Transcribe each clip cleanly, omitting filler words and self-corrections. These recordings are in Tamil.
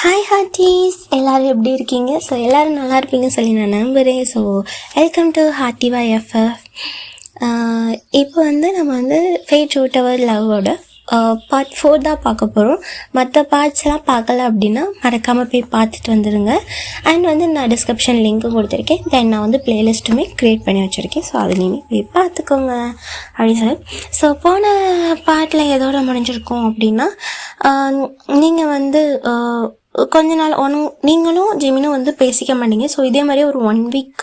ஹாய் ஹார்ட்டிஸ், எல்லோரும் எப்படி இருக்கீங்க? ஸோ எல்லோரும் நல்லா இருப்பீங்கன்னு சொல்லி நான் நம்புகிறேன். ஸோ வெல்கம் டு ஹார்ட்டிவா எஃப்எஃப். இப்போ நம்ம ஃபேட் ரூட் அவர் லவ்வோட பார்ட் 4 தான் பார்க்க போகிறோம். மற்ற பார்ட்ஸ்லாம் பார்க்கல அப்படின்னா மறக்காமல் போய் பார்த்துட்டு வந்துடுங்க. அண்ட் நான் டிஸ்கிரிப்ஷன் லிங்க்கும் கொடுத்துருக்கேன். தென் நான் ப்ளேலிஸ்ட்டுமே க்ரியேட் பண்ணி வச்சுருக்கேன். ஸோ அதுலேயுமே போய் பார்த்துக்கோங்க அப்படின்னு சொல்லி. ஸோ போன பார்ட்டில் எதோட முடிஞ்சிருக்கோம் அப்படின்னா, நீங்கள் கொஞ்ச நாள் நீங்களும் ஜிமினும் பேசிக்க மாட்டீங்க. ஸோ இதே மாதிரி ஒரு 1 வீக்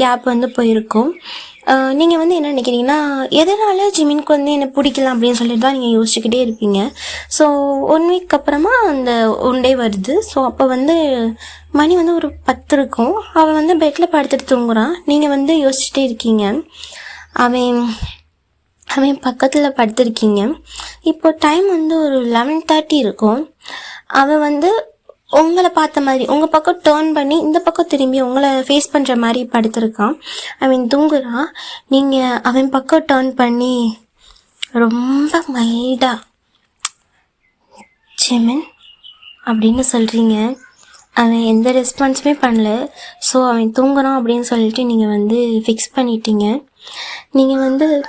கேப் போயிருக்கும். நீங்கள் என்ன நினைக்கிறீங்கன்னா, எதனால ஜிமினுக்கு என்னை பிடிக்கலாம் அப்படின்னு சொல்லிட்டு தான் நீங்கள் யோசிச்சுக்கிட்டே இருப்பீங்க. ஸோ 1 வீக் அப்புறமா அந்த ஒன் டே வருது. ஸோ அப்போ மணி ஒரு 10 இருக்கும். அவன் பெட்டில் படுத்துட்டு தூங்குறான். நீங்கள் யோசிச்சுட்டே இருக்கீங்க. அவன் பக்கத்தில் படுத்துருக்கீங்க. இப்போ டைம் ஒரு 11:30 இருக்கும். அவன் உங்களை பார்த்த மாதிரி உங்கள் பக்கம் டேர்ன் பண்ணி இந்த பக்கம் திரும்பி உங்களை ஃபேஸ் பண்ணுற மாதிரி படுத்துருக்கான். அவன் தூங்குறான். நீங்கள் அவன் பக்கம் டேர்ன் பண்ணி ரொம்ப மைல்டாக ஜிமின் அப்படின்னு சொல்கிறீங்க. அவன் எந்த ரெஸ்பான்ஸுமே பண்ணல. ஸோ அவன் தூங்குறான் அப்படின்னு சொல்லிட்டு நீங்கள் ஃபிக்ஸ் பண்ணிட்டீங்க. நீங்கள்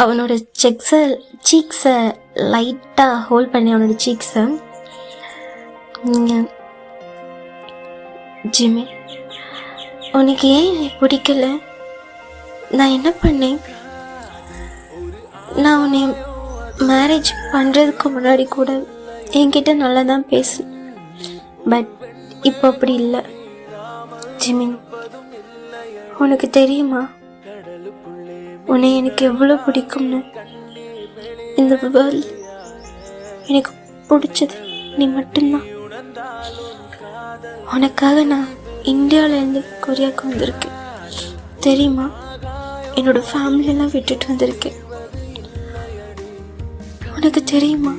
அவனோட சீக்ஸை லைட்டாக ஹோல்ட் பண்ணி அவனோட சீக்ஸை நீங்கள், ஜிமி உனக்கு ஏன் என்னை பிடிக்கல? நான் என்ன பண்ணேன்? நான் உன்னை மேரேஜ் பண்ணுறதுக்கு முன்னாடி கூட என்கிட்ட நல்லா தான் பேசு. பட் இப்போ அப்படி இல்லை ஜிமின். உனக்கு தெரியுமா உன்னை எனக்கு எவ்வளோ பிடிக்கும்னு? இந்த வேர்ல்ட் எனக்கு பிடிச்சது நீ மட்டும்தான். உனக்காக நான் இந்தியாவிலேருந்து கொரியாவுக்கு வந்திருக்கேன் தெரியுமா? என்னோட ஃபேமிலியெல்லாம் விட்டுட்டு வந்திருக்கேன். உனக்கு தெரியுமா,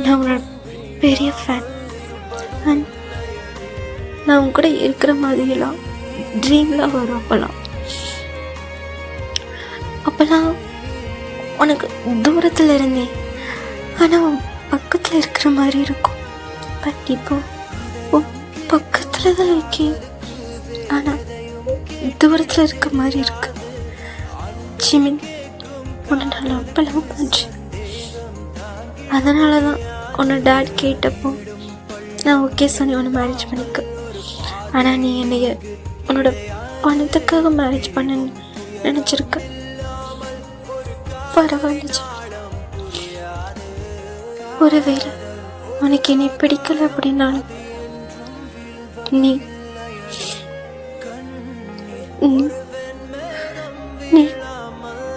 நான் உன்னோட பெரிய ஃபேன். அண்ட் நான் உன் கூட இருக்கிற மாதிரியெல்லாம் ட்ரீம்லாம் வரும். அப்போல்லாம் உனக்கு தூரத்தில் இருந்தேன், ஆனால் பக்கத்தில் இருக்கிற மாதிரி இருக்கும். பட் இப்போ பக்கத்தில் தான் இருக்கேன், ஆனால் தூரத்தில் இருக்க மாதிரி இருக்கு. ஜிமின், உன்னை நான் லவ் பண்ணுறேன். அதனால தான் உன்னை டாட் கேட்டப்போ நான் ஓகே சொன்னேன் உன்னை மேரேஜ் பண்ணிக்க. ஆனால் நீ என்னைய உன்னோட பணத்துக்காக மேரேஜ் பண்ண நினச்சிருக்க. பரவாயில்ல ஜிமின். ஒருவேளை உனக்கு என்னை பிடிக்கல அப்படின்னாலும் நீ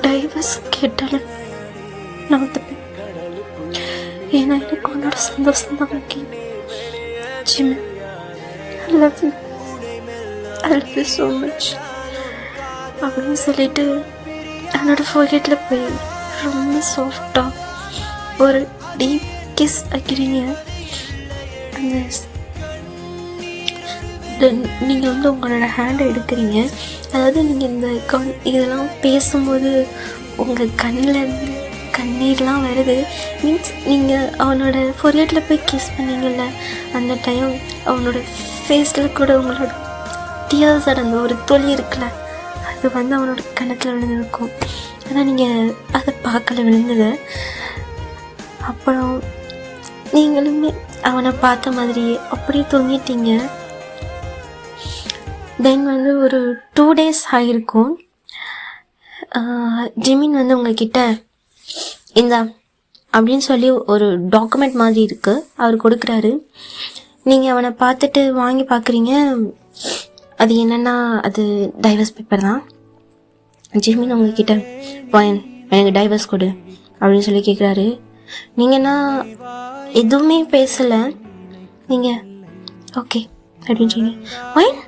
டைவர்ஸ் கேட்டாலும் நான் ஒத்துப்பேன். ஏன்னா எனக்கு உன்னோட சந்தோஷம் தான் முக்கியம். Jimmy, I love you so much அப்படின்னு சொல்லிட்டு என்னோட ஃபோர்கெட்டில் போய் ரொம்ப சாஃப்டாக ஒரு டீப் கிஸ் வைக்கிறீங்க. நீங்கள் உங்களோட ஹேண்டை எடுக்கிறீங்க. அதாவது நீங்கள் இதெல்லாம் பேசும்போது உங்கள் கண்ணிலேருந்து கண்ணீர்லாம் வருது. மீன்ஸ் நீங்கள் அவனோட ஃபோர்கெட்டில் போய் கிஸ் பண்ணீங்கல்ல, அந்த டைம் அவனோட ஃபேஸில் கூட உங்களோட டியர்ஸோட அந்த ஒரு தொலி இருக்குல்ல, அது அவனோட கணத்தில் விழுந்துருக்கும். ஆனால் நீங்கள் அதை பார்க்கல விழுந்தது. அப்புறம் நீங்களுமே அவனை பார்த்த மாதிரியே அப்படியே தூங்கிட்டீங்க. தென் ஒரு 2 days ஆகிருக்கும். ஜிமின் உங்ககிட்ட இந்தா அப்படின்னு சொல்லி ஒரு டாக்குமெண்ட் மாதிரி இருக்குது, அவர் கொடுக்குறாரு. நீங்கள் அவனை பார்த்துட்டு வாங்கி பார்க்குறீங்க. அது என்னென்னா அது டைவர்ஸ் பேப்பர் தான். ஜிமின் உங்ககிட்ட வாயன் எனக்கு டைவர்ஸ் கொடு அப்படின்னு சொல்லி கேட்குறாரு. நீங்கன்னா எதுவுமே பேசலை. நீங்கள் ஓகே அப்படின்னு சொல்லி வைன்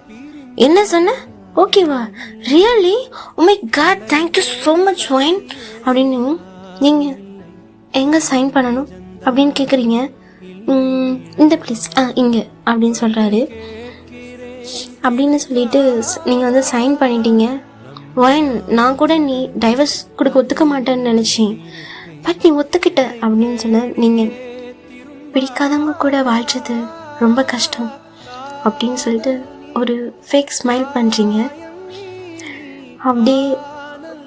என்ன சொன்ன? ஓகேவா? Really? Oh my god, thank you so much வைன் அப்படின்னு. நீங்கள் எங்கே சைன் பண்ணணும் அப்படின்னு கேட்குறீங்க. இந்த ப்ளீஸ் இங்கே அப்படின்னு சொல்கிறாரு. அப்படின்னு சொல்லிட்டு நீங்கள் சைன் பண்ணிட்டீங்க. வைன், நான் கூட நீ டைவர்ஸ் கொடுக்க ஒத்துக்க மாட்டேன்னு நினச்சேன், பட் நீ ஒத்துக்கிட்ட அப்படின்னு சொன்ன. நீங்கள் பிடிக்காதவங்க கூட வாழ்றது ரொம்ப கஷ்டம் அப்படின்னு சொல்லிட்டு ஒரு ஃபேக் ஸ்மைல் பண்ணுறீங்க. அப்படியே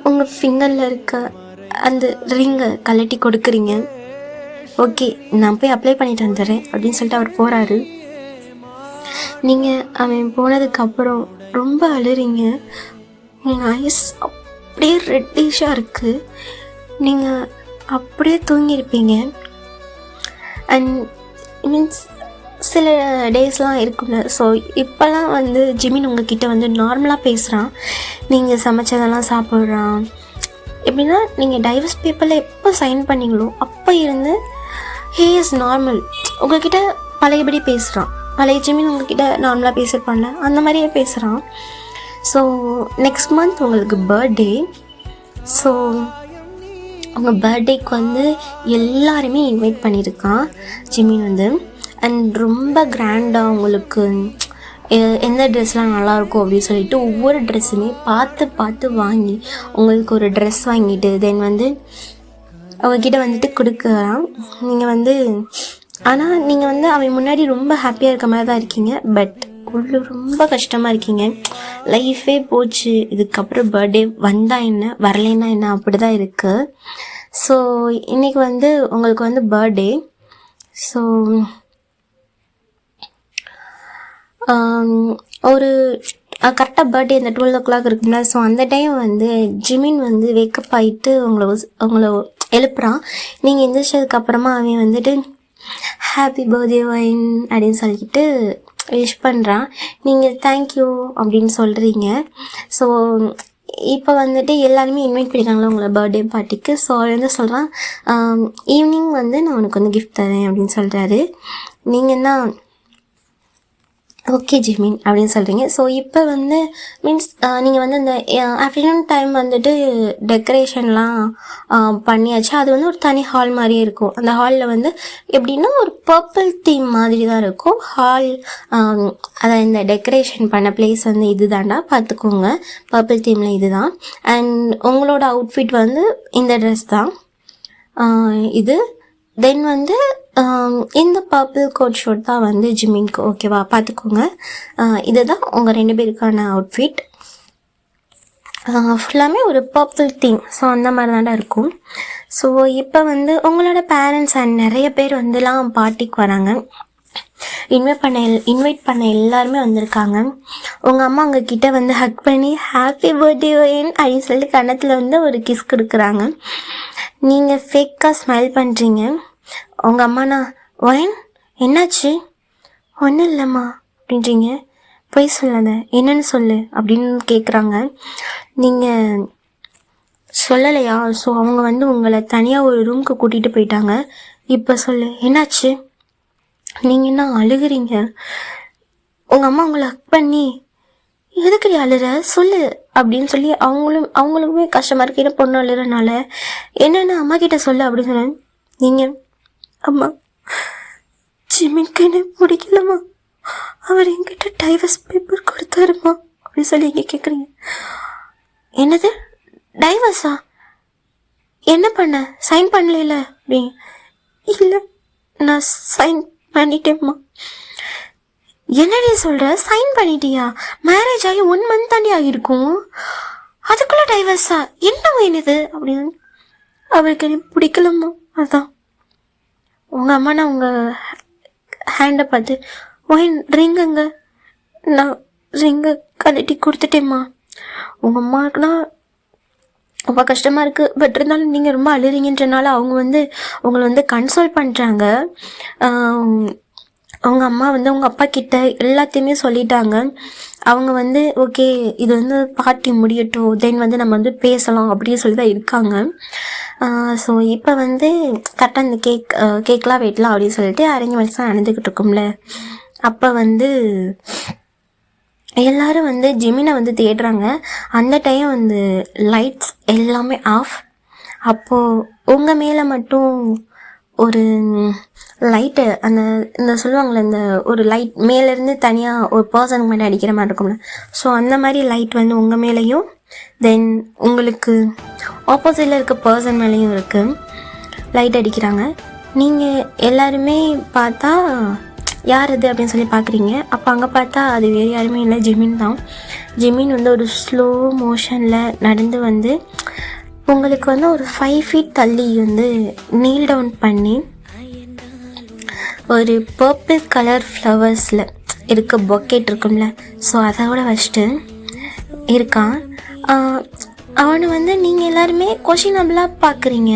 உங்கள் ஃபிங்கரில் இருக்க அந்த ரிங்கை கழட்டி கொடுக்குறீங்க. ஓகே, நான் போய் அப்ளை பண்ணிட்டு வந்துடுறேன் அப்படின்னு சொல்லிட்டு அவர் போகிறாரு. நீங்கள் அவன் போனதுக்கப்புறம் ரொம்ப அழுறீங்க. உங்கள் ஐஸ் அப்படியே ரெட்டிஷாக இருக்குது. நீங்கள் அப்படியே தூங்கியிருப்பீங்க. அண்ட் மீன்ஸ் சில டேஸ்லாம் இருக்குல்ல. ஸோ இப்போல்லாம் வந்து ஜிமின் உங்ககிட்ட வந்து நார்மலாக பேசுகிறான். நீங்கள் சமைச்சதெல்லாம் சாப்பிட்றான். எப்படின்னா நீங்கள் டைவர்ஸ் பேப்பரில் எப்போ சைன் பண்ணீங்களோ அப்போ இருந்து ஹே இஸ் நார்மல். உங்கள்கிட்ட பழையபடி பேசுகிறான். பழைய ஜிமின் உங்ககிட்ட நார்மலாக பேசியிருப்பான்ல, அந்த மாதிரியே பேசுகிறான். ஸோ நெக்ஸ்ட் மந்த் உங்களுக்கு பர்த்டே. ஸோ உங்கள் பர்த்டேக்கு வந்து எல்லாருமே இன்வைட் பண்ணியிருக்கான் ஜிமின் வந்து. அண்ட் ரொம்ப கிராண்டாக உங்களுக்கு எந்த ட்ரெஸ்லாம் நல்லாயிருக்கும் அப்படின்னு சொல்லிட்டு ஒவ்வொரு ட்ரெஸ்ஸுமே பார்த்து பார்த்து வாங்கி உங்களுக்கு ஒரு ட்ரெஸ் வாங்கிட்டு தென் வந்து அவகிட்ட வந்துட்டு கொடுக்குறான். நீங்கள் வந்து ஆனால் நீங்கள் வந்து அவன் முன்னாடி ரொம்ப ஹாப்பியாக இருக்க மாதிரி தான் இருக்கீங்க. பட் உள்ள ரொம்ப கஷ்டமாக இருக்கீங்க. லைஃபே போச்சு, இதுக்கப்புறம் பர்த்டே வந்தால் என்ன வரலைன்னா என்ன அப்படி தான் இருக்குது. ஸோ இன்றைக்கி வந்து உங்களுக்கு வந்து பர்த்டே. ஸோ ஒரு கரெக்டாக பர்த்டே அந்த 12 o'clock இருக்குங்களா. ஸோ அந்த டைம் வந்து ஜிமின் வந்து வேக்கப் ஆகிட்டு உங்களை எழுப்புறான். நீங்கள் எந்திரிச்சதுக்கப்புறமா அவன் வந்துட்டு ஹாப்பி பர்த்டே வைன் அப்படின்னு சொல்லிட்டு விஷ் பண்ணுறான். நீங்கள் தேங்க்யூ அப்படின்னு சொல்கிறீங்க. ஸோ இப்போ வந்துட்டு எல்லாருமே இன்வைட் பண்ணியிருக்காங்களா உங்களை பர்த்டே பார்ட்டிக்கு. ஸோ அவர் வந்து சொல்கிறான், ஈவினிங் வந்து நான் உனக்கு வந்து கிஃப்ட் தரேன் அப்படின்னு சொல்கிறாரு. நீங்கள் என்ன ஓகே ஜிமின் அப்படின்னு சொல்கிறீங்க. ஸோ இப்போ வந்து மீன்ஸ் நீங்கள் வந்து இந்த ஆஃப்டர்நூன் டைம் வந்துட்டு டெக்கரேஷன்லாம் பண்ணியாச்சு. அது வந்து ஒரு தனி ஹால் மாதிரியே இருக்கும். அந்த ஹாலில் வந்து எப்படின்னா ஒரு பர்பிள் தீம் மாதிரி தான் இருக்கும் ஹால். அதை இந்த டெக்கரேஷன் பண்ண பிளேஸ் வந்து இது தாண்டா பார்த்துக்கோங்க, பர்பிள் தீமில் இது தான். அண்ட் உங்களோட அவுட்ஃபிட் வந்து இந்த ட்ரெஸ் தான் இது. தென் வந்து இந்த பர்பிள் கோட் ஷர்ட் தான் வந்து ஜிமின்க்கு. ஓகேவா, பார்த்துக்கோங்க. இதுதான் உங்கள் 2 பேருக்கான அவுட்ஃபிட். ஃபுல்லாமே ஒரு பர்பிள் தீம். ஸோ அந்த மாதிரி தாண்டா இருக்கும். ஸோ இப்போ வந்து உங்களோட பேரண்ட்ஸ் அண்ட் நிறைய பேர் வந்துலாம் பார்ட்டிக்கு வராங்க. இன்வைட் பண்ண எல்லாருமே வந்திருக்காங்க. உங்கள் அம்மா உங்ககிட்ட வந்து ஹக் பண்ணி ஹாப்பி பர்த்டே வைன் அப்படின்னு சொல்லிட்டு கன்னத்தில் வந்து ஒரு கிஸ் கொடுக்குறாங்க. நீங்கள் ஃபேக்காக ஸ்மைல் பண்ணுறீங்க. உங்கள் அம்மாண்ணா ஒயன் என்னாச்சு? ஒன்றும் இல்லைம்மா அப்படின்றீங்க. போய் சொல்லாத, என்னன்னு சொல்லு அப்படின்னு கேட்குறாங்க. நீங்கள் சொல்லலையா? ஸோ அவங்க வந்து உங்களை தனியாக ஒரு ரூமுக்கு கூட்டிகிட்டு போயிட்டாங்க. இப்போ சொல்லு என்னாச்சு? நீங்கள் என்ன அழுகுறீங்க? உங்கள் அம்மா உங்களை ஹக் பண்ணி எதுக்குடி அழுற சொல்லு அப்படின்னு சொல்லி அவங்களுக்குமே கஷ்டமாக இருக்கு. என்ன பொண்ணு அழுறனால என்னென்ன அம்மா கிட்ட சொல்லு அப்படின்னு சொன்னேன். நீங்கள் அம்மா ஜிமின்க்கு என்ன பிடிக்கலம்மா, அவர் என்கிட்ட டைவர்ஸ் பேப்பர் கொடுத்தாருமா அப்படின்னு சொல்லி இங்கே கேட்குறீங்க. என்னது டைவர்ஸா? என்ன பண்ண? சைன் பண்ணல அப்படி? இல்லை நான் சைன் பண்ணிட்டேம்மா. என்னடி சொல்கிற? சைன் பண்ணிட்டியா? மேரேஜ் ஆகி 1 month தாண்டி ஆகியிருக்கும், அதுக்குள்ளே டைவர்ஸா? என்ன என்னது அப்படின்னு. அவருக்கு என்ன பிடிக்கலம்மா, அதுதான். உங்கள் அம்மா நான் உங்கள் ஹேண்டை பார்த்து ஒயின் ரிங்குங்க, நான் ரிங்கை கழட்டி கொடுத்துட்டேம்மா. உங்கள் அம்மாவுக்குனா ரொம்ப கஷ்டமாக இருக்குது. பட் இருந்தாலும் நீங்கள் ரொம்ப அழுறீங்கன்றனால அவங்க வந்து உங்களை வந்து கன்சோல் பண்ணுறாங்க. அவங்க அம்மா வந்து உங்கள் அப்பா கிட்ட எல்லாத்தையுமே சொல்லிட்டாங்க. அவங்க வந்து ஓகே இது வந்து பார்ட்டி முடியட்டும், தென் வந்து நம்ம வந்து பேசலாம் அப்படின்னு சொல்லி தான் இருக்காங்க. ஸோ இப்போ வந்து கரெக்டாக இந்த கேக்லாம் வெட்டலாம் அப்படின்னு சொல்லிட்டு அரேஞ்ச்மெண்ட்ஸ்லாம் நடந்துக்கிட்டு இருக்கோம்ல. அப்போ வந்து எல்லோரும் வந்து ஜிமினை வந்து தேடுறாங்க. அந்த டைம் வந்து லைட்ஸ் எல்லாமே ஆஃப். அப்போது உங்கள் மேலே மட்டும் ஒரு லைட்டு இந்த சொல்லுவாங்கள்ல, இந்த ஒரு லைட் மேலேருந்து தனியாக ஒரு பர்சனுக்கு மேலே அடிக்கிற மாதிரி இருக்கும்ல. ஸோ அந்த மாதிரி லைட் வந்து உங்கள் மேலேயும் தென் உங்களுக்கு ஆப்போசிட்டில் இருக்க பர்சன் மேலேயும் இருக்குது லைட் அடிக்கிறாங்க. நீங்கள் எல்லாருமே பார்த்தா யார் அது அப்படின்னு சொல்லி பார்க்குறீங்க. அப்போ அங்கே பார்த்தா அது வேறு யாருமே இல்லை, ஜிமின் தான். ஜிமின் வந்து ஒரு ஸ்லோ மோஷனில் நடந்து வந்து உங்களுக்கு வந்து ஒரு 5 feet தள்ளி வந்து நீல் டவுன் பண்ணி ஒரு பர்பிள் கலர் ஃப்ளவர்ஸில் இருக்க பொக்கெட் இருக்கும்ல, ஸோ அதோட வச்சுட்டு இருக்கான். அவனை வந்து நீங்கள் எல்லாருமே கொஷினபிளாக பார்க்குறீங்க.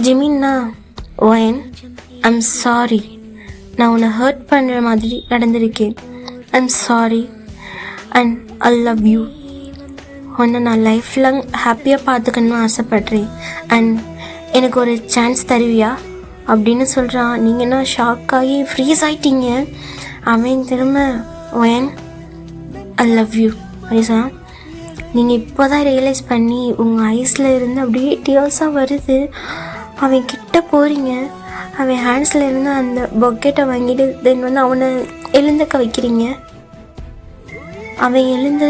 ஜிமின்னா, ஒயன், ஐம் சாரி, நான் உன்னை ஹர்ட் பண்ணுற மாதிரி நடந்திருக்கேன். I'm sorry and I love you. உன்னை நான் லைஃப் லாங் ஹாப்பியாக பார்த்துக்கணும்னு ஆசைப்பட்றேன். அண்ட் எனக்கு ஒரு சான்ஸ் தருவியா அப்படின்னு சொல்கிறான். நீங்கள் என்ன ஷாக் ஆகி ஃப்ரீஸ் ஆகிட்டீங்க. அவன் திரும்ப ஒயன் ஐ லவ் யூ அப்படி சொன்னான். நீங்கள் இப்போ தான் ரியலைஸ் பண்ணி உங்கள் ஐஸில் இருந்து அப்படியே டியர்ஸாக வருது. அவன் கிட்ட போகிறீங்க, அவன் ஹேண்ட்ஸில் இருந்து அந்த பொக்கெட்டை வாங்கிட்டு தென் வந்து அவனை எழுந்துக்க வைக்கிறீங்க. அவன் எழுந்து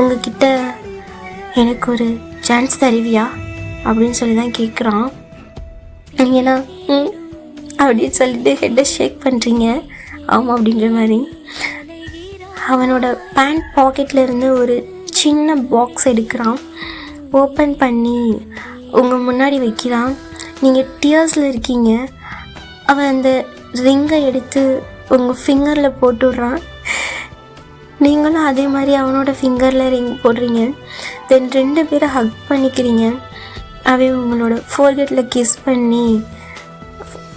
உங்ககிட்ட எனக்கு ஒரு சான்ஸ் தருவியா அப்படின்னு சொல்லி தான் கேட்குறான். நீங்கள்னா அப்படின்னு சொல்லிட்டு ஹெட்டை ஷேக் பண்ணுறீங்க. ஆமாம் அப்படின்ற மாதிரி. அவனோட பேண்ட் பாக்கெட்டில் இருந்து ஒரு சின்ன பாக்ஸ் எடுக்கிறான், ஓப்பன் பண்ணி உங்கள் முன்னாடி வைக்கிறான். நீங்கள் டியர்ஸில் இருக்கீங்க. அவன் அந்த ரிங்கை எடுத்து உங்கள் ஃபிங்கரில் போட்டு விட்றான். நீங்களும் அதே மாதிரி அவனோட ஃபிங்கரில் ரிங் போடுறீங்க. தென் 2 பேரை ஹக் பண்ணிக்கிறீங்க. அவன் உங்களோட ஃபோர்கெட்டில் கிஸ் பண்ணி,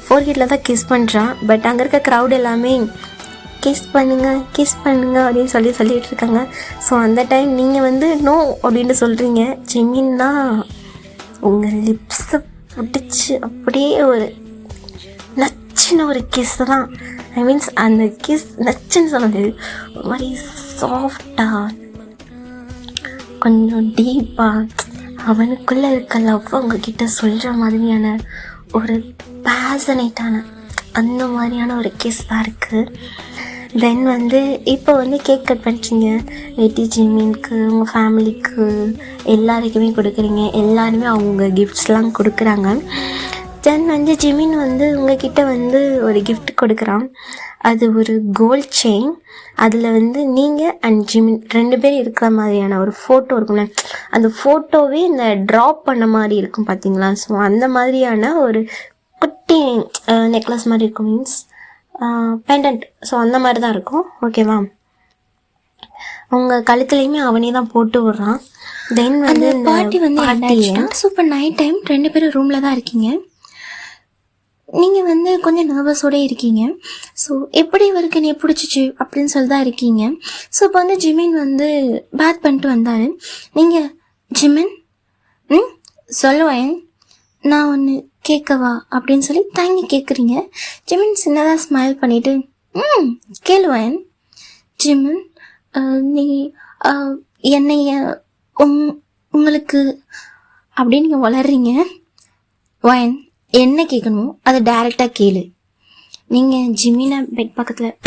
ஃபோர்கெட்டில் தான் கிஸ் பண்ணுறான். பட் அங்கே இருக்க க்ரௌட் எல்லாமே கிஸ் பண்ணுங்க அப்படின்னு சொல்லிட்டு இருக்காங்க. ஸோ அந்த டைம் நீங்கள் வந்து நோ அப்படின்னு சொல்கிறீங்க. ஜிமின்னா உங்கள் லிப்ஸை பிடிச்சி அப்படியே ஒரு நச்சுன்னு ஒரு கிஸ் தான். ஐ மீன்ஸ் அந்த கிஸ் நச்சுன்னு சொன்னது ஒரு மாதிரி சாஃப்டாக, கொஞ்சம் டீப்பாக அவனுக்குள்ளே இருக்க லவ் உங்ககிட்ட சொல்கிற மாதிரியான ஒரு பேஷனேட்டான அந்த மாதிரியான ஒரு கிஸ் தான் இருக்குது. தென் வந்து இப்போ வந்து கேக் கட் பண்ணிட்டீங்க. வெட்டி ஜிமின்க்கு, உங்கள் ஃபேமிலிக்கு எல்லாருக்குமே கொடுக்குறீங்க. எல்லாருமே அவங்க கிஃப்ட்ஸ்லாம் கொடுக்குறாங்க. தென் வந்து ஜிமின் வந்து உங்ககிட்ட வந்து ஒரு கிஃப்ட் கொடுக்குறான். அது ஒரு கோல்ட் செயின். அதில் வந்து நீங்கள் அண்ட் ஜிமின் 2 பேர் இருக்கிற மாதிரியான ஒரு ஃபோட்டோ இருக்கும்ல, அந்த ஃபோட்டோவே இந்த ட்ராப் பண்ண மாதிரி இருக்கும் பார்த்தீங்களா. ஸோ அந்த மாதிரியான ஒரு குட்டி நெக்லஸ் மாதிரி இருக்கும், மீன்ஸ் பெண்டன்ட். ஸோ அந்த மாதிரி தான் இருக்கும். ஓகேவா. உங்கள் கழுத்துலேயுமே அவனே தான் போட்டு விட்றான். தென் வந்து பார்ட்டி வந்து சூப்பர் நைட் டைம் 2 பேரும் ரூமில் தான் இருக்கீங்க. நீங்கள் வந்து கொஞ்சம் நர்வஸோடு இருக்கீங்க. ஸோ எப்படி இவருக்கு நீ பிடிச்சிச்சு அப்படின்னு சொல்லி தான் இருக்கீங்க. ஸோ இப்போ வந்து ஜிமின் வந்து பேத் பண்ணிட்டு வந்தார். நீங்கள் ஜிமின் சொல்லுவேன், நான் ஒன்று கேட்கவா அப்படின்னு சொல்லி தயங்கி கேட்குறீங்க. ஜிமின் சின்னதாக ஸ்மைல் பண்ணிவிட்டு கேளுவேன். ஜிமின், நீ என்னைய உங்களுக்கு அப்படின்னு நீங்கள் வளர்றீங்க. வயன், என்ன கேட்கணுமோ அதை டைரெக்டாக கேளு. நீங்கள் ஜிமினை பெட் பக்கத்தில்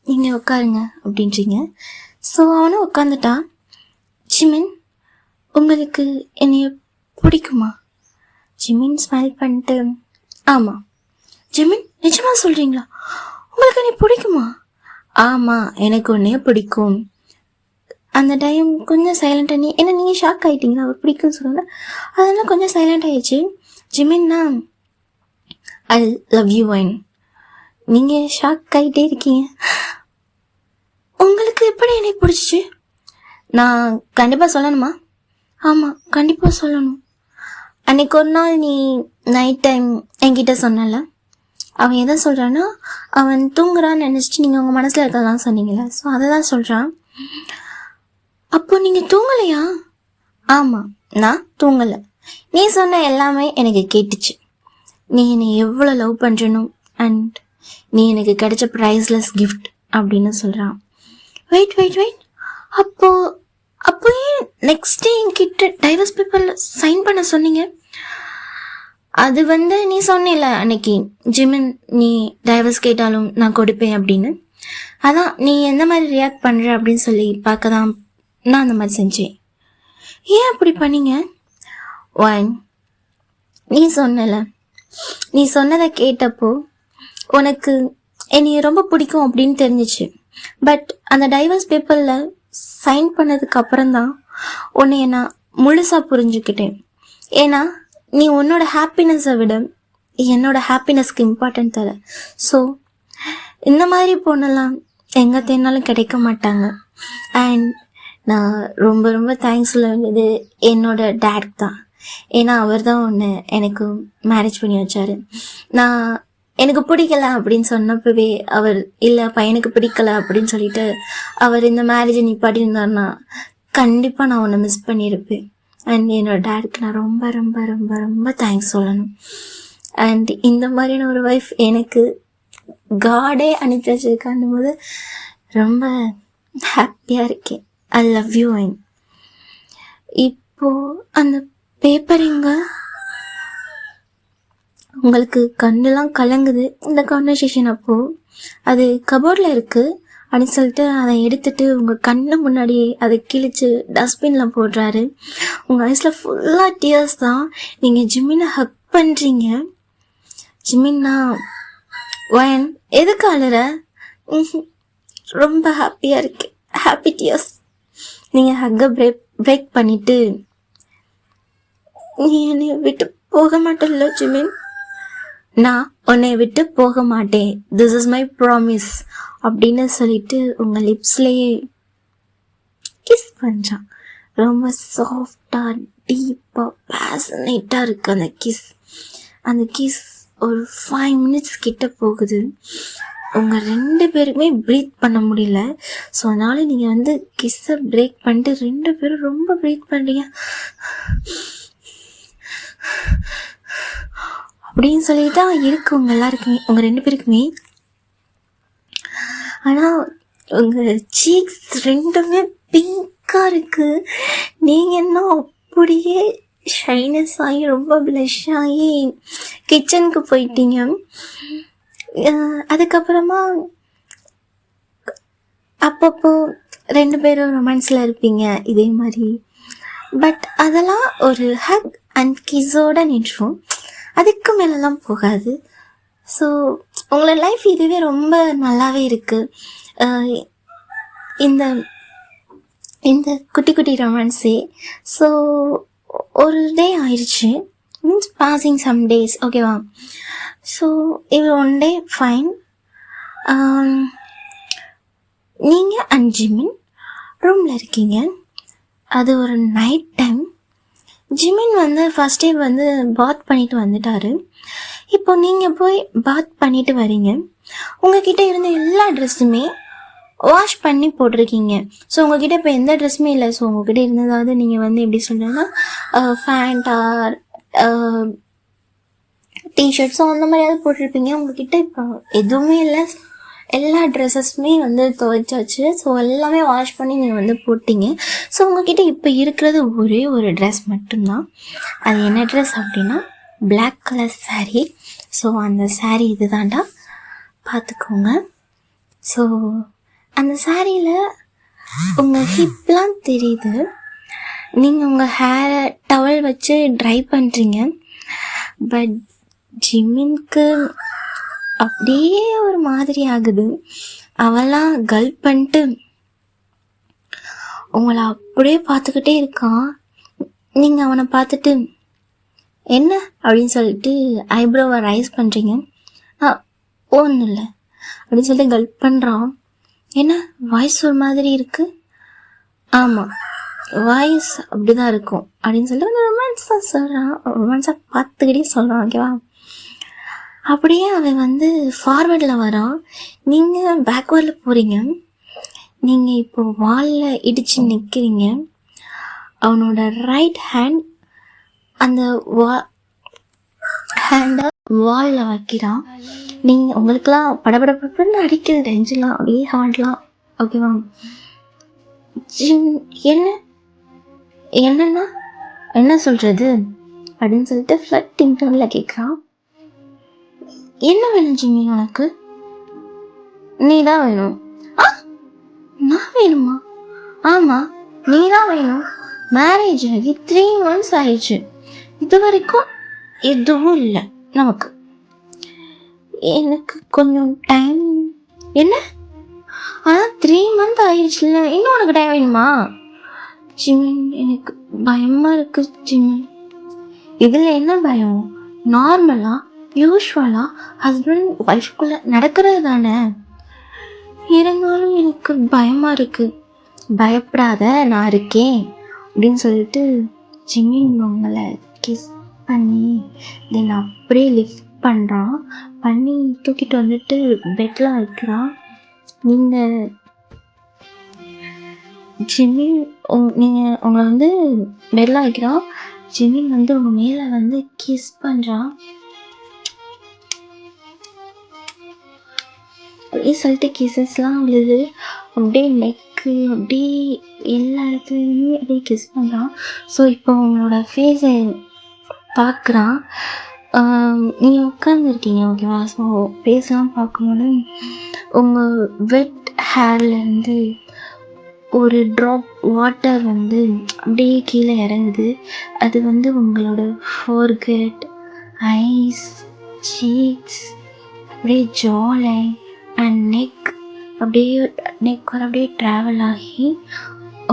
நீங்கள் உட்காருங்க அப்படின்றீங்க. ஸோ அவனும் உட்காந்துட்டான். ஜிமின், உங்களுக்கு என்னைய பிடிக்குமா? ஜிமின் ஸ்மைல் பண்ணிட்டு ஆமாம். ஜிமின், நிஜமாக சொல்கிறீங்களா? உங்களுக்கு என்னை பிடிக்குமா? ஆமாம், எனக்கு உன்னைய பிடிக்கும். அந்த டைம் கொஞ்சம் சைலண்ட் ஆனி, ஏன்னா நீங்கள் ஷாக் ஆகிட்டீங்களா அவர் பிடிக்கும்னு சொன்னால, அதெல்லாம் கொஞ்சம் சைலண்ட் ஆகிடுச்சு. ஜிமின்னா, ஐ லவ் யூ ஒயின். நீங்கள் ஷாக் ஆகிட்டே இருக்கீங்க. உங்களுக்கு எப்படி என்னை பிடிச்சிச்சு? நான் கண்டிப்பாக சொல்லணுமா? ஆமாம், கண்டிப்பாக சொல்லணும். அன்றைக்கி ஒரு நாள் நீ நைட் டைம் என்கிட்ட சொன்னல, அவன் எதை சொல்கிறான்னா, அவன் தூங்குறான்னு நினச்சிட்டு நீங்கள் உங்கள் மனசில் இருக்கலாம் சொன்னீங்களே, ஸோ அதை தான் சொல்கிறான். அப்போ நீங்கள் தூங்கலையா? ஆமாம், நான் தூங்கலை. நீ சொன்ன எல்லாமே எனக்கு கேட்டுச்சு. நீ என்னை எவ்வளோ லவ் பண்ணுறனும் அண்ட் நீ எனக்கு கிடைச்ச ப்ரைஸ்லெஸ் கிஃப்ட் அப்படின்னு சொல்கிறான். வெயிட், அப்போ ஏன் நெக்ஸ்ட் டே என்கிட்ட டைவர்ஸ் பேப்பரில் சைன் பண்ண சொன்னீங்க? அது வந்து நீ சொன்னில்ல அன்னைக்கு, ஜிமின் நீ டைவர்ஸ் கேட்டாலும் நான் கொடுப்பேன் அப்படின்னு. அதான் நீ எந்த மாதிரி ரியாக்ட் பண்ணுற அப்படின்னு சொல்லி பார்க்க தான் நான் அந்த மாதிரி செஞ்சேன். ஏன் அப்படி பண்ணீங்க? ஒன், நீ சொன்னல நீ சொன்னதை கேட்டப்போ உனக்கு என்னைய ரொம்ப பிடிக்கும் அப்படின்னு தெரிஞ்சிச்சு. பட் அந்த டைவர்ஸ் பேப்பரில் சைன் பண்ணதுக்கு அப்புறம்தான் உன்னைய நான் முழுசாக புரிஞ்சுக்கிட்டேன். ஏன்னா நீ உன்னோட ஹாப்பினஸை விட என்னோட ஹாப்பினஸ்க்கு இம்பார்ட்டன்ட் தர. ஸோ இந்த மாதிரி பொண்ணெல்லாம் எங்கே தேடினாலும் கிடைக்க மாட்டாங்க. அண்ட் நான் ரொம்ப ரொம்ப தேங்க்ஸ் சொல்ல வேண்டியது என்னோட டேட் தான். ஏன்னா அவர் தான் ஒன்று எனக்கு மேரேஜ் பண்ணி வச்சார். நான் எனக்கு பிடிக்கல அப்படின்னு சொன்னப்பவே அவர் இல்லை பையனுக்கு பிடிக்கல அப்படின்னு சொல்லிட்டு அவர் இந்த மேரேஜை நிப்பாட்டியிருந்தாருன்னா கண்டிப்பாக நான் உன்னை மிஸ் பண்ணியிருப்பேன். அண்ட் என்னோட டேடுக்கு நான் ரொம்ப ரொம்ப ரொம்ப ரொம்ப தேங்க்ஸ் சொல்லணும். அண்ட் இந்த மாதிரியான ஒரு ஒய்ஃப் எனக்கு காடே அனுப்பி வச்சிருக்கான்னும் போது ரொம்ப ஹாப்பியாக இருக்கேன். ஐ லவ் யூ. அண்ட் இப்போது அந்த பேப்பரிங்க உங்களுக்கு கண்ணெல்லாம் கலங்குது இந்த கான்வர்சேஷன். அப்போது அது கபோர்டில் இருக்குது அப்படின்னு சொல்லிட்டு அதை எடுத்துட்டு உங்கள் கண்ணு முன்னாடியே அதை கிழிச்சு டஸ்ட்பினில் போடுறாரு. உங்கள் ஐஸில் ஃபுல்லாக டியர்ஸ் தான். நீங்கள் ஜிம்மினை ஹக் பண்ணுறீங்க. ஜிம்மின்னா வயன் எதுக்கு அழுற? ரொம்ப ஹாப்பியாக இருக்கு. Happy tears. நீங்கள் ஹக்கை பிரேக் பண்ணிவிட்டு நீ என்னை விட்டு போக மாட்டேல்ல ஜிமின்? நான் உன்னை விட்டு போக மாட்டேன், திஸ் இஸ் மை ப்ராமிஸ் அப்படின்னு சொல்லிட்டு உங்கள் லிப்ஸ்லேயே கிஸ் பண்ணுறான். ரொம்ப சாஃப்டாக டீப்பாக பேஷனேட்டாக இருக்குது அந்த கிஸ். அந்த கிஸ் ஒரு 5 minutes கிட்ட போகுது. உங்கள் 2 பேருக்குமே ப்ரீத் பண்ண முடியல. ஸோ அதனால் நீங்கள் வந்து கிஸ்ஸை பிரேக் பண்ணிட்டு 2 பேரும் ரொம்ப ப்ரீத் பண்ணுறீங்க அப்படின்னு சொல்லிட்டு தான் இருக்குது உங்கள் எல்லாருக்குமே, உங்கள் 2 பேருக்குமே. ஆனால் உங்கள் சீக்ஸ் 2மே பிங்காக இருக்குது. நீங்கள் என்ன அப்படியே ஷைனஸ் ஆகி ரொம்ப ப்ளஷ் ஆகி கிச்சனுக்கு போயிட்டீங்க. அதுக்கப்புறமா அப்பப்போ 2 பேரும் ரொமான்ஸில் இருப்பீங்க இதே மாதிரி. பட் அதெல்லாம் ஒரு ஹக் அண்ட் கிஸோடு நின்றும், அதுக்கு மேலெல்லாம் போகாது. ஸோ உங்களோட லைஃப் இதுவே ரொம்ப நல்லாவே இருக்குது இந்த இந்த குட்டி குட்டி ரொமான்ஸே. ஸோ ஒரு டே ஆயிடுச்சு, மீன்ஸ் பாசிங் சம் டேஸ், ஓகேவா? ஸோ இது 1 day ஃபைன். நீங்கள் அண்ட் ஜிமின் ரூமில் இருக்கீங்க. அது ஒரு நைட் டைம். ஜிமின் வந்து ஃபஸ்ட் டே வந்து பாத் பண்ணிட்டு வந்துட்டார். இப்போ நீங்கள் போய் பாத் பண்ணிட்டு வரீங்க. உங்ககிட்ட இருந்த எல்லா ட்ரெஸ்ஸுமே வாஷ் பண்ணி போட்டிருக்கீங்க. ஸோ உங்ககிட்ட இப்போ எந்த ட்ரெஸ்ஸுமே இல்லை. ஸோ உங்ககிட்ட இருந்ததாவது நீங்கள் வந்து எப்படி சொல்கிறீங்கன்னா ஃபேண்ட் ஆர் டிஷர்ட்ஸோ அந்த மாதிரியாவது போட்டிருப்பீங்க. உங்ககிட்ட இப்போ எதுவுமே இல்லை. எல்லா ட்ரெஸ்ஸஸுமே வந்து துவைச்சாச்சு. ஸோ எல்லாமே வாஷ் பண்ணி நீங்கள் வந்து போட்டிங்க. ஸோ உங்ககிட்ட இப்போ இருக்கிறது ஒரே ஒரு ட்ரெஸ் மட்டும்தான். அது என்ன ட்ரெஸ் அப்படின்னா Black கலர் saree. ஸோ அந்த saree இது தாண்டா, பார்த்துக்கோங்க. ஸோ அந்த சாரியில் உங்கள் ஹிப்லாம் தெரியுது. நீங்கள் உங்கள் ஹேரை டவல் வச்சு ட்ரை பண்ணுறீங்க. பட் ஜிமின்க்கு அப்படியே ஒரு மாதிரி ஆகுது. அவெல்லாம் கல்ப் பண்ணிட்டு உங்களை அப்படியே பார்த்துக்கிட்டே இருக்கான். நீங்கள் அவனை பார்த்துட்டு என்ன அப்படின்னு சொல்லிட்டு ஐப்ரோவை ரைஸ் பண்ணுறீங்க. ஒன்றும் இல்லை அப்படின்னு சொல்லிட்டு கல்ப் பண்ணுறான். என்ன வாய்ஸ் ஒரு மாதிரி இருக்குது? ஆமாம், வாய்ஸ் அப்படி தான் இருக்கும் அப்படின்னு சொல்லிட்டு கொஞ்சம் ரொமான்ஸாக சொல்கிறான். ரொமான்ஸாக பார்த்துக்கிட்டே சொல்கிறான், ஓகேவா? அப்படியே அவன் வந்து ஃபார்வர்டில் வரான். நீங்கள் பேக்வேர்டில் போகிறீங்க. நீங்கள் இப்போ வாலில் இடித்து நிற்கிறீங்க. அவனோட ரைட் ஹேண்ட் அந்த ஹேண்டை வாலில் வைக்கிறான். நீங்கள் உங்களுக்கெல்லாம் படபடப்படன்னு அடிக்குது நெஞ்செல்லாம், அப்படியே ஹார்ட்லாம், ஓகேவா? என்னன்னா என்ன சொல்கிறது அப்படின்னு சொல்லிட்டு ஃப்ளட்டிங் டோனில் கேட்குறான். என்ன வேணும் ஜிம்மி உனக்கு? நீ தான் வேணும். நான் வேணுமா? ஆமாம், நீ தான் வேணும். மேரேஜ் ஆகி 3 months ஆயிடுச்சு, இது வரைக்கும் எதுவும் இல்லை. நமக்கு. எனக்கு கொஞ்சம் டைம். என்ன? ஆனால் 3 month ஆயிடுச்சுல, இன்னும் உனக்கு டைம் வேணுமா? ஜிமின், எனக்கு பயமாக இருக்குது ஜிமின். இதில் என்ன பயம்? நார்மலாக யூஸ்வலாக ஹஸ்பண்ட் ஒய்ஃப்குள்ளே நடக்கிறது தானே. இருந்தாலும் எனக்கு பயமாக இருக்குது. பயப்படாத, நான் இருக்கேன் அப்படின்னு சொல்லிட்டு ஜிமின் உங்களை கிஸ் பண்ணி தென் அப்படியே லிஃப்ட் பண்ணுறான். பண்ணி தூக்கிட்டு வந்துட்டு பெட்டில் வைக்கிறான். நீங்கள் ஜிமின் நீங்கள் உங்களை வந்து பெட்டில் வைக்கிறான். ஜிமின் வந்து உங்கள் மேலே வந்து கிஸ் பண்ணுறான். அப்படியே சொல்லிட்டு கிசஸ்லாம் விழுது. அப்படியே நெக்கு அப்படியே எல்லா இடத்துலையுமே அப்படியே கிஸ் பண்ணுறான். ஸோ இப்போ உங்களோட ஃபேஸை பார்க்குறான். நீங்கள் உட்காந்துருக்கீங்க, ஓகேவா? ஸோ ஃபேஸ்லாம் பார்க்கும்போது உங்கள் வெட் ஹேர்லேருந்து ஒரு ட்ராப் வாட்டர் வந்து அப்படியே கீழே இறங்குது. அது வந்து உங்களோட ஃபோர்கெட், ஐஸ், சீக்ஸ், அப்படியே ஜாலை அண்ட் நெக், அப்படியே நெக் வர அப்படியே ட்ராவல் ஆகி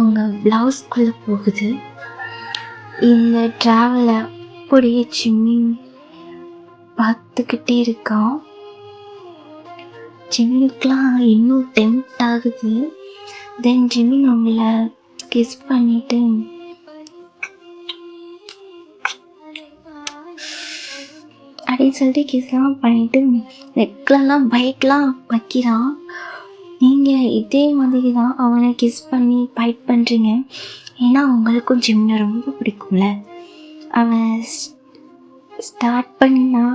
உங்கள் ப்ளவுஸ்குள்ளே போகுது. இந்த ட்ராவலை அப்படியே ஜிமின் பார்த்துக்கிட்டே இருக்கான். ஜிமினுக்குலாம் இன்னும் டெம்ப்ட் ஆகுது. தென் ஜிமின் உங்களை கிஸ் பண்ணிவிட்டு அப்படின்னு சொல்லிட்டு கிஸ்லாம் பண்ணிவிட்டு நெக்லெல்லாம் பைட்லாம் வைக்கிறான். நீங்கள் இதே மாதிரி தான் அவனை கிஸ் பண்ணி பைட் பண்ணுறீங்க. ஏன்னா உங்களுக்கும் ஜிம்னை ரொம்ப பிடிக்கும்ல. அவன் ஸ்டார்ட் பண்ணா,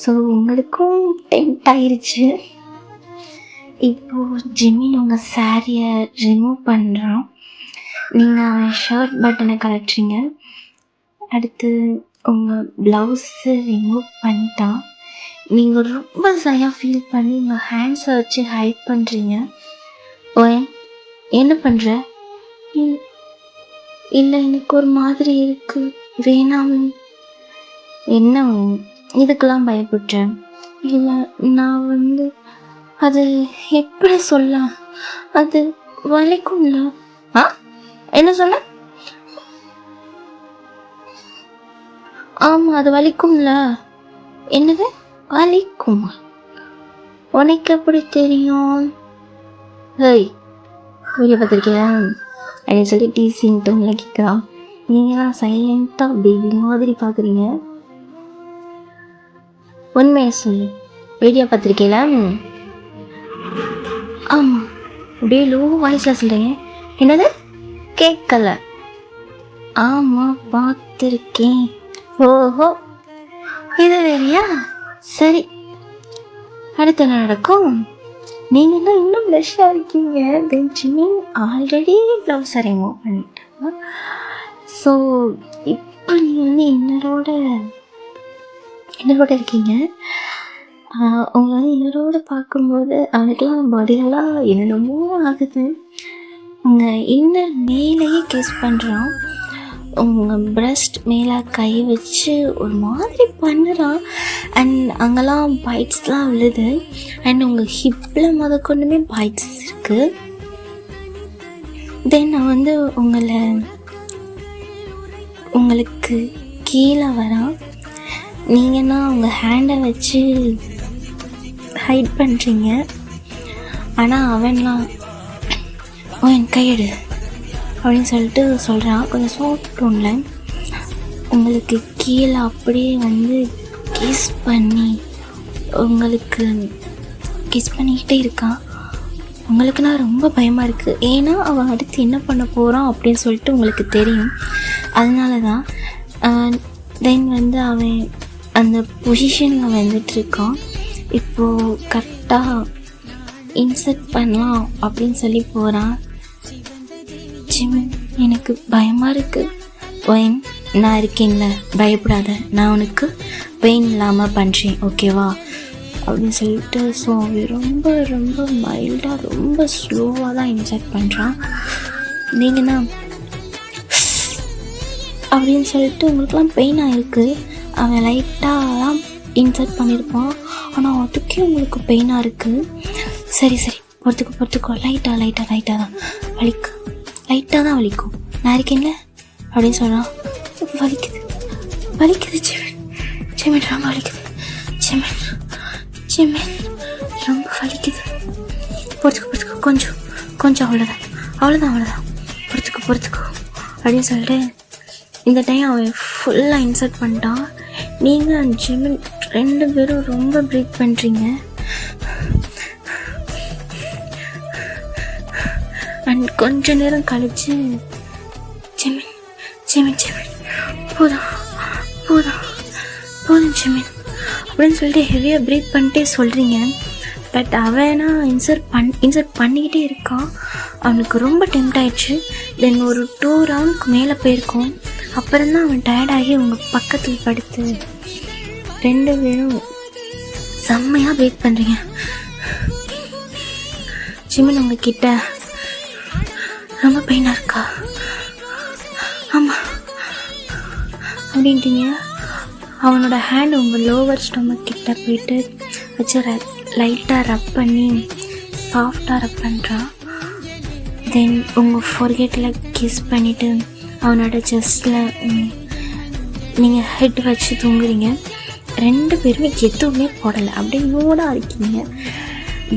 ஸோ உங்களுக்கும் டெம்ப்ட் ஆயிடுச்சு. இப்போது ஜிமின் உங்கள் சாரியை ரிமூவ் பண்ணுறான். நீங்கள் அவன் ஷர்ட் பட்டனை கலட்டுறீங்க. அடுத்து உங்கள் ப்ளவுஸை ரிமூவ் பண்ணிட்டான். நீங்கள் ரொம்ப சரியாக ஃபீல் பண்ணி உங்கள் ஹேண்ட்ஸை வச்சு ஹைட் பண்ணுறீங்க. ஓய், என்ன பண்ணுற? இல்லை, எனக்கு ஒரு மாதிரி இருக்குது, வேணாம். என்ன இதுக்கெல்லாம் பயப்படுறேன்? இல்லை, நான் வந்து அது எப்படி சொல்ல, அது வலிக்கும்ல. என்ன சொன்ன? ஆமாம், அது வலிக்கும்ல. என்னது வலிக்குமா? உனக்கு எப்படி தெரியும்? ஹேய், வீடியோ பார்த்துருக்கியா அப்படின்னு சொல்லி டீசிங் டோனில் கேட்குறான். நீங்களாம் சைலண்ட்டாக பேபி மாதிரி பார்க்குறீங்க. உண்மையை சொல்லு, வீடியோ பார்த்துருக்கீங்களா? ஆமாம். அப்படியே லோ வாய்ஸில் சொல்கிறீங்க. என்னது கேட்கல? ஆமாம், பார்த்துருக்கேன். ஓஹோ, இது வேறையா? சரி, அடுத்து என்ன நடக்கும்? நீங்கள் தான் இன்னும் ஃப்ரெஷ்ஷாக இருக்கீங்க. தென் ஜிமின் ஆல்ரெடி ப்ளவுஸை ரிமூவ் பண்ணிட்டாங்க. ஸோ இப்போ நீங்கள் வந்து இன்னரோட இருக்கீங்க. அவங்க வந்து இன்னரோட பார்க்கும்போது அவனுக்கெல்லாம் பாடியெல்லாம் என்னென்னமோ ஆகுது. உங்கள் இன்னர் மேலேயே கிஸ் பண்ணுறான். உங்கள் ப்ரெஸ்ட் மேலே கை வச்சு ஒரு மாதிரி பண்ணுறான். அண்ட் அங்கெல்லாம் பைட்ஸ்லாம் விழுது. அண்ட் உங்கள் ஹிப்பில் முதற்கொண்டுமே பைட்ஸ் இருக்குது. தென் நான் வந்து உங்களுக்கு கீழே வரான். நீங்கன்னா உங்கள் ஹேண்டை வச்சு ஹைட் பண்ணுறீங்க. ஆனால் அவன்லாம் என் கையெடு அப்படின்னு சொல்லிட்டு சொல்கிறான் கொஞ்சம் சாஃப்ட் டோனில். உங்களுக்கு கீழே அப்படியே வந்து கிஸ் பண்ணி உங்களுக்கு கிஸ் பண்ணிக்கிட்டே இருக்கான். உங்களுக்குன்னா ரொம்ப பயமாக இருக்குது. ஏன்னா அவன் அடுத்து என்ன பண்ண போகிறான் அப்படின்னு சொல்லிட்டு உங்களுக்கு தெரியும். அதனால தான் தென் வந்து அவன் அந்த பொசிஷனில் வந்துட்டுருக்கான். இப்போது கரெக்டாக இன்சர்ட் பண்ணலாம் அப்படின்னு சொல்லி போகிறான். ஜிமின், எனக்கு பயமாக இருக்குது. ஒயின், நான் இருக்கேன்ல, பயப்படாத, நான் உனக்கு பெயின் இல்லாமல் பண்ணுறேன், ஓகேவா அப்படின்னு சொல்லிட்டு. ஸோ ரொம்ப ரொம்ப மைல்டாக ரொம்ப ஸ்லோவாக தான் இன்சர்ட் பண்ணுறான். நீங்கன்னா அப்படின்னு சொல்லிட்டு உங்களுக்குலாம் பெயின் ஆகிருக்கு. அவன் லைட்டாக தான் இன்சர்ட் பண்ணியிருப்பான். ஆனால் அதுக்கே உங்களுக்கு பெயினாக இருக்குது. சரி பொறுத்துக்கோ லைட்டாக தான் வலிக்கும், லைட்டாக தான் வலிக்கும், நான் இருக்கேன்ல அப்படின்னு சொன்னான். வலிக்குது ஜெமின் ரொம்ப வலிக்குது, ஜெமின் ரொம்ப வலிக்குது, பொறுத்துக்கோ கொஞ்சம் அவ்வளோதான் பொறுத்துக்கோ அப்படின்னு சொல்லிட்டு இந்த டைம் அவன் ஃபுல்லாக இன்சர்ட் பண்ணிட்டான். நீங்கள் அண்ட் ஜெமின் 2 பேரும் ரொம்ப ப்ரீத் பண்ணுறீங்க. அண்ட் கொஞ்ச நேரம் கழிச்சு ஜெமின் போதும் ஜெமின் அப்படின்னு சொல்லிட்டு ஹெவியாக ப்ரீத் பண்ணிட்டே சொல்கிறீங்க. பட் அவனா இன்சர்ட் பண்ணிக்கிட்டே இருக்கான். அவனுக்கு ரொம்ப டெம்ட் ஆயிடுச்சு. தென் ஒரு 2 ரவுண்டுக்கு மேலே போயிருக்கோம். அப்புறம்தான் அவன் டயர்டாகி உங்கள் பக்கத்தில் படுத்து 2 பேரும் செம்மையாக வெயிட் பண்ணுறீங்க. ஜிமின் உங்ககிட்ட ரொம்ப பெயினாக இருக்கா? ஆமாம் அப்படின்ட்டீங்க. அவனோட ஹேண்ட் உங்கள் லோவர் ஸ்டொமக் கிட்ட போயிட்டு வச்சு லைட்டாக ரப் பண்ணி சாஃப்டாக ரப் பண்ணுறான். தென் உங்கள் ஃபோர்கெட்டில் கிஸ் பண்ணிவிட்டு அவனோட செஸ்டில் நீங்கள் ஹெட் வச்சு தூங்குறீங்க. 2 பேருமே எதுவுமே போடலை, அப்படியே நூடாக இருக்கீங்க.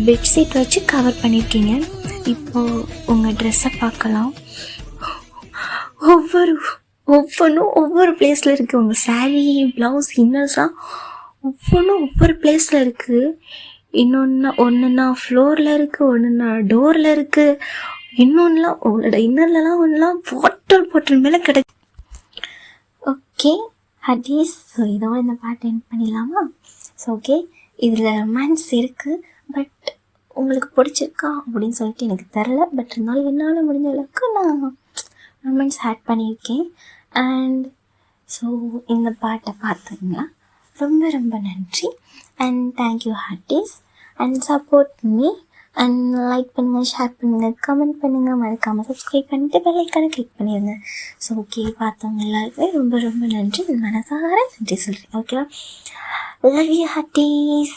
பெட்ஷீட் வச்சு கவர் பண்ணியிருக்கீங்க. இப்போது உங்கள் ட்ரெஸ்ஸை பார்க்கலாம். ஒவ்வொன்றும் ஒவ்வொரு பிளேஸில் இருக்குது. உங்கள் சாரீ, ப்ளவுஸ், இன்னர்ஸ்லாம் ஒவ்வொரு பிளேஸில் இருக்குது. ஒன்றுன்னா ஃப்ளோரில் இருக்குது, ஒன்றுன்னா டோரில் இருக்குது, இன்னொன்றுலாம் உங்களோட இன்னர்லாம் ஒன்றுலாம் பாட்டில் மேலே கிடைக்கும். ஓகே ஹட்டீஸ், ஸோ இதோட இந்த பாட்டை எண்ட் பண்ணிடலாமா? ஸோ ஓகே, இதில் ரொமான்ஸ் இருக்குது, பட் உங்களுக்கு பிடிச்சிருக்கா அப்படின்னு சொல்லிட்டு எனக்கு தெரில. பட் இருந்தாலும் என்னால் முடிஞ்ச அளவுக்கு நான் ரொமான்ஸ் ஆட் பண்ணியிருக்கேன். அண்ட் ஸோ இந்த பாட்டை பார்த்தீங்களா, ரொம்ப நன்றி. And thank you hearties. And support me. And like பண்ணுங்கள், ஷேர் பண்ணுங்கள், கமெண்ட் பண்ணுங்கள், மறக்காமல் சப்ஸ்கிரைப் பண்ணிவிட்டு பெல் ஐக்கானை கிளிக் பண்ணிடுங்க. ஸோ ஓகே, பார்த்தவங்க எல்லாருக்குமே ரொம்ப நன்றி. மனசார நன்றி சொல்கிறேன். ஓகேவா? Love you ஹார்டிஸ்.